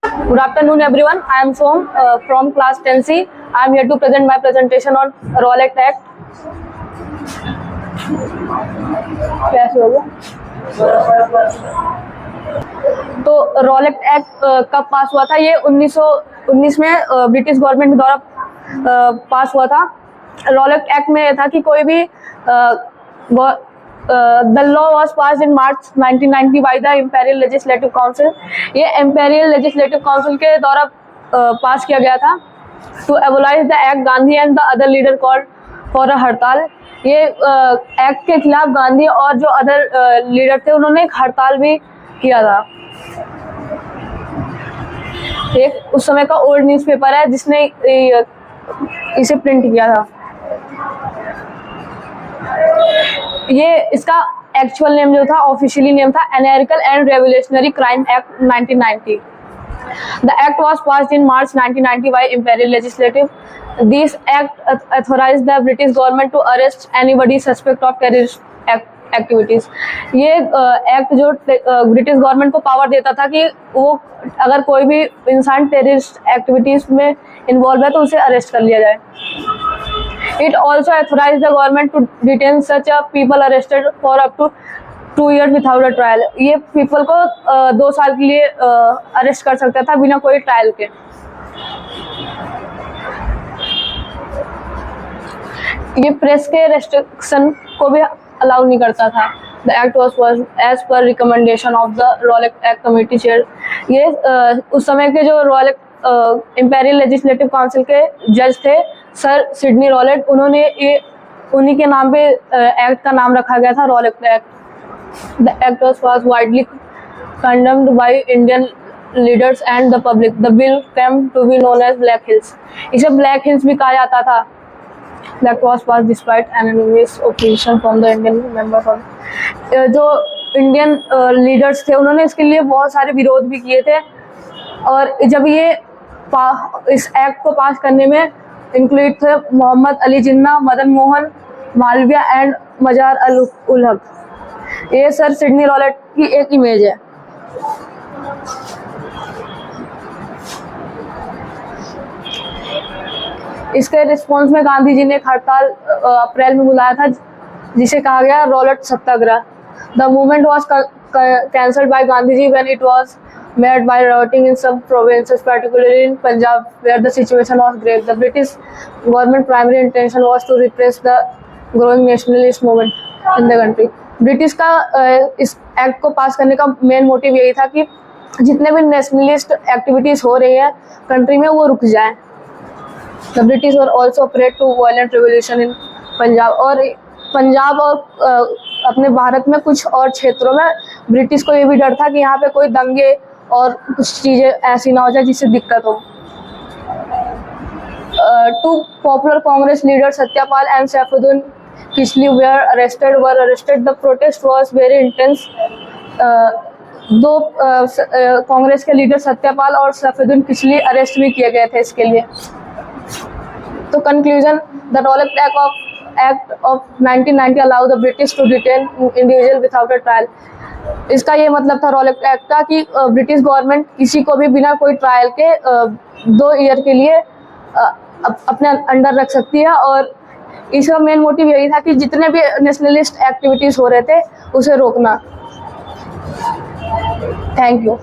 Good afternoon, everyone. I am Som from class 10C. I am here to present my presentation on Rowlatt Act. कैसे होगा? तो Rowlatt act कब पास हुआ था? ये 1919 में ब्रिटिश गवर्नमेंट द्वारा पास हुआ था। रॉलेट एक्ट में था कि कोई भी the law was pass in March 1990 by the imperial legislative council. ये इम्पेरियल लेजिस्लेटिव काउंसिल के द्वारा पास किया गया था। To abolish the act, Gandhi and the other leader called for a hartal. ये एक्ट के खिलाफ गांधी और जो अदर लीडर थे उन्होंने एक हड़ताल भी किया था। एक उस समय का ओल्ड न्यूज़पेपर है जिसने इसे प्रिंट किया था। ये इसका एक्चुअल नेम जो था, ऑफिशियली नेम था anarchical and revolutionary crime act 1990। The act was passed in March 1990 by Imperial Legislative. This act authorized the British government to arrest anybody suspect of terrorist activities. ये act जो British government को power देता था कि वो अगर कोई भी इंसान टेररिस्ट एक्टिविटीज में इन्वॉल्व है तो उसे अरेस्ट कर लिया जाए। It also authorized the government to detain such a people arrested for up to 2 years without a trial. ये पीपल को 2 साल के लिए अरेस्ट कर सकता था बिना कोई ट्रायल के। ये प्रेस के रेस्ट्रिक्शन को भी अलाउ नहीं करता था। The act was as per recommendation of the Rowlatt Act Committee chair. ये उस समय के जो रॉलेट इम्पेरियल लेजिस्लेटिव काउंसिल के जज थे सर सिडनी रॉलेट, उन्होंने ये उन्हीं के नाम पे एक्ट का नाम रखा गया था, Rowlatt act. The act was widely condemned by Indian leaders and the public. The bill came to be known as Black Hills. इसे ब्लैक हिल्स भी कहा जाता था। The act was passed despite enormous opposition from the Indian members of जो Indian leaders थे उन्होंने इसके लिए बहुत सारे विरोध भी किए थे। और जब ये इस एक्ट को पास करने में इंक्लूड थे मोहम्मद अली जिन्ना, मदन मोहन मालवीय एंड मजार उल हक। ये सर सिडनी रॉलेट की एक इमेज है। इसके रिस्पॉन्स में गांधी जी ने एक हड़ताल अप्रैल में बुलाया था जिसे कहा गया Rowlatt Satyagraha. The movement was cancelled by Gandhi ji when it was made by rioting in some provinces, particularly in Punjab, where the situation was grave. The British government primary intention was to repress the growing nationalist movement in the country. British का इस act को पास करने का main motive यही था कि जितने भी नेशनलिस्ट एक्टिविटीज हो रही है कंट्री में वो रुक जाएं। The British were also afraid to violent revolution in Punjab. और पंजाब और अपने भारत में कुछ और क्षेत्रों में ब्रिटिश को ये भी डर था कि यहाँ पे कोई दंगे और कुछ चीज़ें ऐसी ना हो जाए जिससे दिक्कत हो। Two popular Congress leaders Satyapal and Saifuddin Kitchlew were arrested. The protest was very intense. दो कांग्रेस के लीडर सत्यपाल और सैफुद्दीन किचली अरेस्ट भी किए गए थे इसके लिए। तो conclusion, the Rowlatt act of 1990 allow the British to detain individual without a trial. इसका ये मतलब था रॉलेट एक्ट का कि ब्रिटिश गवर्नमेंट किसी को भी बिना कोई ट्रायल के 2 ईयर के लिए अपने अंडर रख सकती है। और इसका मेन मोटिव यही था कि जितने भी नेशनलिस्ट एक्टिविटीज हो रहे थे उसे रोकना। Thank you.